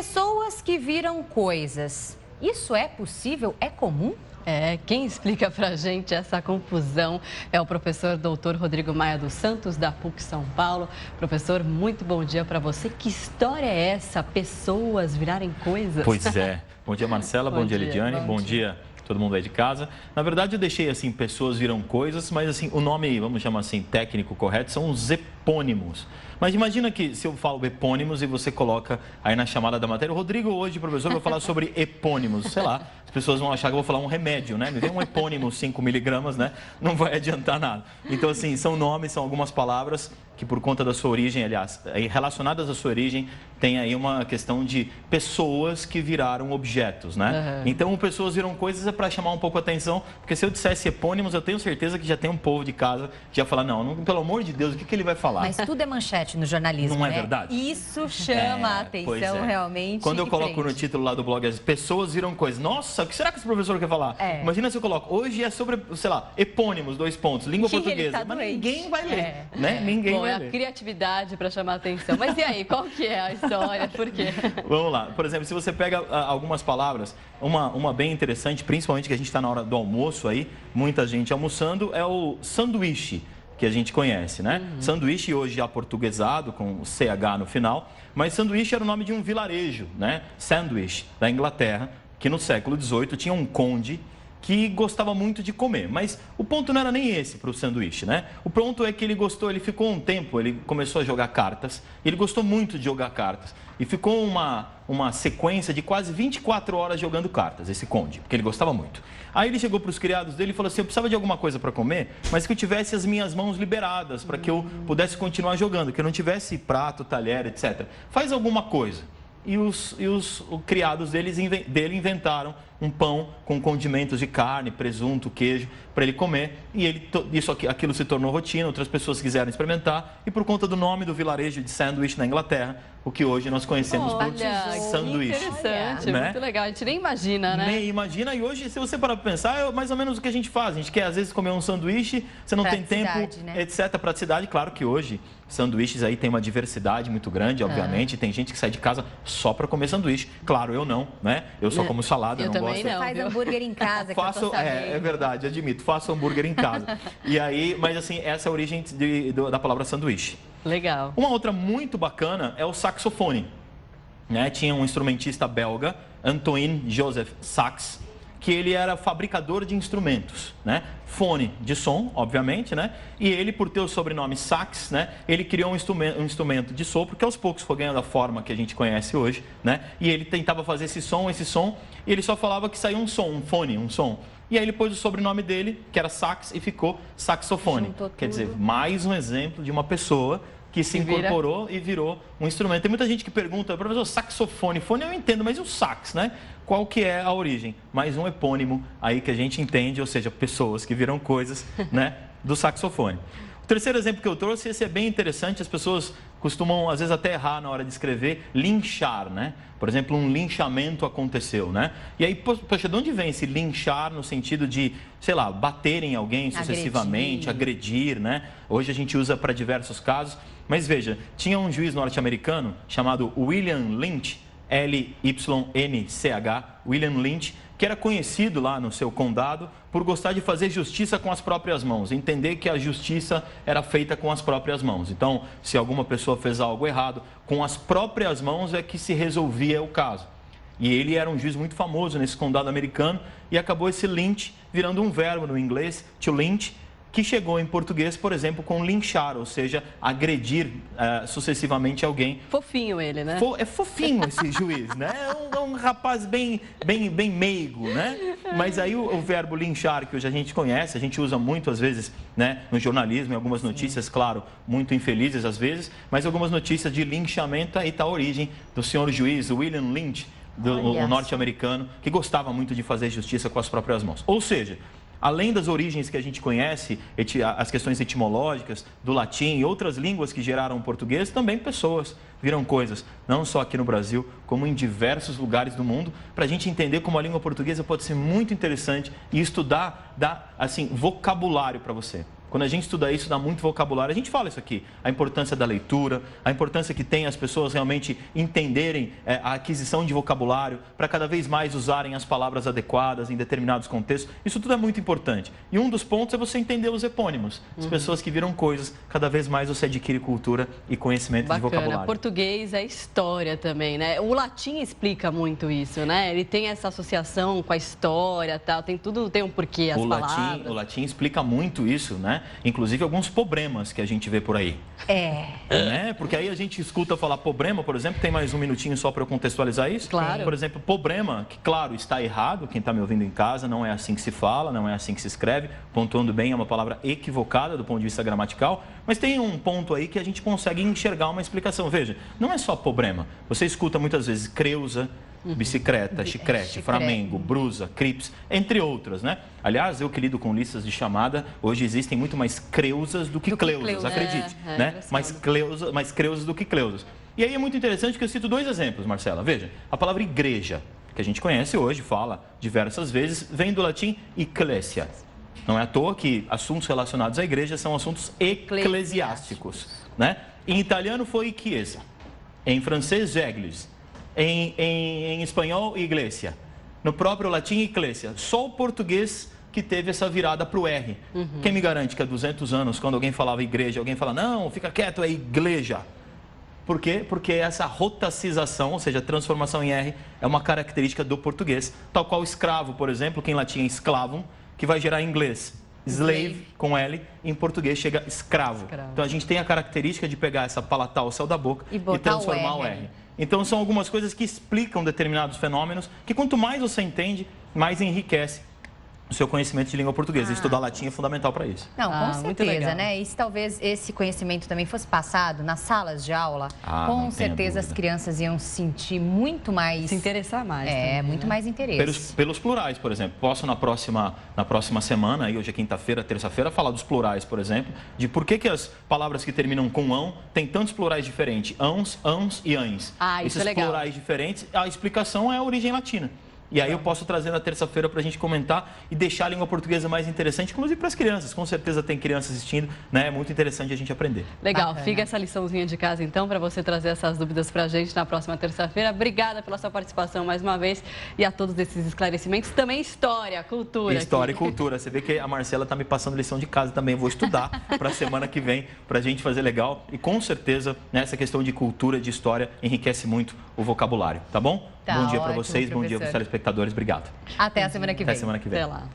Pessoas que viram coisas. Isso é possível? É comum? Quem explica pra gente essa confusão é o professor doutor Rodrigo Maia dos Santos, da PUC São Paulo. Professor, muito bom dia para você. Que história é essa? Pessoas virarem coisas? Pois é. Bom dia, Marcela. Bom dia, Lidiane. Bom dia todo mundo aí de casa. Na verdade, eu deixei assim, pessoas viram coisas, mas assim, o nome, vamos chamar assim, técnico correto, são os epônimos. Mas imagina que se eu falo epônimos e você coloca aí na chamada da matéria, o Rodrigo hoje, professor, vai falar sobre epônimos, sei lá, as pessoas vão achar que eu vou falar um remédio, né? Me vem um epônimo 5 miligramas, né? Não vai adiantar nada. Então, assim, são nomes, são algumas palavras que por conta da sua origem, aliás, relacionadas à sua origem, tem aí uma questão de pessoas que viraram objetos, né? Uhum. Então, pessoas viram coisas é para chamar um pouco a atenção, porque se eu dissesse epônimos, eu tenho certeza que já tem um povo de casa que ia falar, não, pelo amor de Deus, o que ele vai falar? Mas tudo é manchete no jornalismo, não é né? verdade? Isso chama a atenção realmente. Quando eu coloco no título lá do blog, as pessoas viram coisas. Nossa, o que será que esse professor quer falar? Imagina se eu coloco, hoje é sobre, sei lá, epônimos, 2 pontos, língua portuguesa. Mas ninguém vai ler, né? Ninguém vai ler. A criatividade para chamar a atenção. Mas e aí, qual que é a história? Por quê? Vamos lá. Por exemplo, se você pega algumas palavras, uma bem interessante, principalmente que a gente está na hora do almoço aí, muita gente almoçando, é o sanduíche, que a gente conhece, né? Sanduíche hoje já portuguesado, com o CH no final, mas sanduíche era o nome de um vilarejo, né? Sandwich, da Inglaterra, que no século XVIII tinha um conde que gostava muito de comer. Mas o ponto não era nem esse para o sanduíche, né? O ponto é que ele gostou, ele ficou um tempo, ele começou a jogar cartas, ele gostou muito de jogar cartas. E ficou uma sequência de quase 24 horas jogando cartas, esse conde, porque ele gostava muito. Aí ele chegou para os criados dele e falou assim, eu precisava de alguma coisa para comer, mas que eu tivesse as minhas mãos liberadas, para que eu pudesse continuar jogando, que eu não tivesse prato, talher, etc. Faz alguma coisa. E os criados dele inventaram um pão com condimentos de carne, presunto, queijo, para ele comer. E aquilo se tornou rotina, outras pessoas quiseram experimentar. E por conta do nome do vilarejo de Sandwich na Inglaterra, o que hoje nós conhecemos por sanduíche. Interessante, né? Muito legal. A gente nem imagina, né? Nem imagina. E hoje, se você parar para pensar, é mais ou menos o que a gente faz. A gente quer, às vezes, comer um sanduíche, você não tem tempo, né? etc. Praticidade. Claro que hoje, sanduíches aí tem uma diversidade muito grande, obviamente. Tem gente que sai de casa só para comer sanduíche. Claro, eu não, né? Eu só como salada, eu não gosto. Você faz hambúrguer em casa, que eu tô sabendo. É verdade, admito. Faço hambúrguer em casa. E aí, mas assim, essa é a origem da palavra sanduíche. Legal. Uma outra muito bacana é o saxofone. Né? Tinha um instrumentista belga, Antoine Joseph Sax, que ele era fabricador de instrumentos, né? Fone de som, obviamente, né? E ele, por ter o sobrenome Sax, né? Ele criou um instrumento de sopro que aos poucos foi ganhando a forma que a gente conhece hoje, né? E ele tentava fazer esse som, e ele só falava que saía um som, um fone, um som. E aí ele pôs o sobrenome dele, que era Sax, e ficou saxofone. Quer dizer, mais um exemplo de uma pessoa que se incorporou e virou um instrumento. Tem muita gente que pergunta, professor, saxofone, fone eu entendo, mas e o sax, né? Qual que é a origem? Mais um epônimo aí que a gente entende, ou seja, pessoas que viram coisas, né, do saxofone. O terceiro exemplo que eu trouxe, esse é bem interessante, as pessoas costumam, às vezes, até errar na hora de escrever, linchar, né? Por exemplo, um linchamento aconteceu, né? E aí, poxa, de onde vem esse linchar no sentido de, sei lá, bater em alguém sucessivamente, agredir, né? Hoje a gente usa para diversos casos, mas veja, tinha um juiz norte-americano chamado William Lynch, L-Y-N-C-H, William Lynch, que era conhecido lá no seu condado por gostar de fazer justiça com as próprias mãos, entender que a justiça era feita com as próprias mãos. Então, se alguma pessoa fez algo errado, com as próprias mãos é que se resolvia o caso. E ele era um juiz muito famoso nesse condado americano e acabou esse lynch virando um verbo no inglês, to lynch, que chegou em português, por exemplo, com linchar, ou seja, agredir sucessivamente alguém. Fofinho ele, né? É fofinho esse juiz, né? É um rapaz bem meigo, né? Mas aí o verbo linchar, que hoje a gente conhece, a gente usa muito às vezes, né, no jornalismo, em algumas notícias, claro, muito infelizes às vezes, mas algumas notícias de linchamento, aí está a origem do senhor juiz William Lynch, o norte-americano, que gostava muito de fazer justiça com as próprias mãos. Ou seja, além das origens que a gente conhece, as questões etimológicas do latim e outras línguas que geraram o português, também pessoas viram coisas, não só aqui no Brasil, como em diversos lugares do mundo, para a gente entender como a língua portuguesa pode ser muito interessante e estudar, dar, assim, vocabulário para você. Quando a gente estuda isso, dá muito vocabulário. A gente fala isso aqui, a importância da leitura, a importância que tem as pessoas realmente entenderem a aquisição de vocabulário para cada vez mais usarem as palavras adequadas em determinados contextos. Isso tudo é muito importante. E um dos pontos é você entender os epônimos. As pessoas que viram coisas, cada vez mais você adquire cultura e conhecimento de vocabulário. Português é história também, né? O latim explica muito isso, né? Ele tem essa associação com a história, tal, tem tudo, tem um porquê, as palavras. O latim explica muito isso, né? Inclusive alguns problemas que a gente vê por aí. Né? Porque aí a gente escuta falar problema, por exemplo, tem mais um minutinho só para eu contextualizar isso? Claro. Por exemplo, problema, que claro, está errado, quem está me ouvindo em casa, não é assim que se fala, não é assim que se escreve, pontuando bem, é uma palavra equivocada do ponto de vista gramatical, mas tem um ponto aí que a gente consegue enxergar uma explicação. Veja, não é só problema, você escuta muitas vezes creusa, bicicleta, chicrete, Flamengo, brusa, crips, entre outras, né? Aliás, eu que lido com listas de chamada, hoje existem muito mais creusas do que cleusas, acredite, né? Mais creusas do que cleusas. E aí é muito interessante que eu cito dois exemplos, Marcela. Veja, a palavra igreja, que a gente conhece hoje, fala diversas vezes, vem do latim ecclesia. Não é à toa que assuntos relacionados à igreja são assuntos eclesiásticos, né? Em italiano foi chiesa, em francês, église. Em espanhol, iglesia. No próprio latim, eclésia. Só o português que teve essa virada para o R. Quem me garante que há 200 anos, quando alguém falava igreja, alguém fala, não, fica quieto, é igreja. Por quê? Porque essa rotacização, ou seja, transformação em R, é uma característica do português. Tal qual escravo, por exemplo, que em latim é esclavum, que vai gerar em inglês slave, com L, em português chega escravo. Então a gente tem a característica de pegar essa palatal ao céu da boca e transformar o R. Então são algumas coisas que explicam determinados fenômenos que quanto mais você entende, mais enriquece o seu conhecimento de língua portuguesa. Estudar latim é fundamental para isso. Não, com certeza, né? E se talvez esse conhecimento também fosse passado nas salas de aula, com certeza as crianças iam se sentir muito mais... Se interessar mais. Também, muito mais interesse. Pelos plurais, por exemplo. Posso na próxima semana, aí hoje é quinta-feira, terça-feira, falar dos plurais, por exemplo, de por que as palavras que terminam com ão têm tantos plurais diferentes, ãos, ãos e ães. Isso é legal. Esses plurais diferentes, a explicação é a origem latina. E aí eu posso trazer na terça-feira para a gente comentar e deixar a língua portuguesa mais interessante, inclusive para as crianças. Com certeza tem crianças assistindo, né? É muito interessante a gente aprender. Legal, Bacana. Fica essa liçãozinha de casa então, para você trazer essas dúvidas para a gente na próxima terça-feira. Obrigada pela sua participação mais uma vez e a todos esses esclarecimentos. Também história, cultura. História e cultura. Você vê que a Marcela está me passando lição de casa também. Vou estudar para a semana que vem, para a gente fazer legal. E com certeza, nessa questão de cultura, de história, enriquece muito o vocabulário, tá bom? Tá, bom dia para ótimo, vocês, bom dia para os professor. telespectadores. Obrigado. Até a semana que vem. Até semana que vem. Até lá.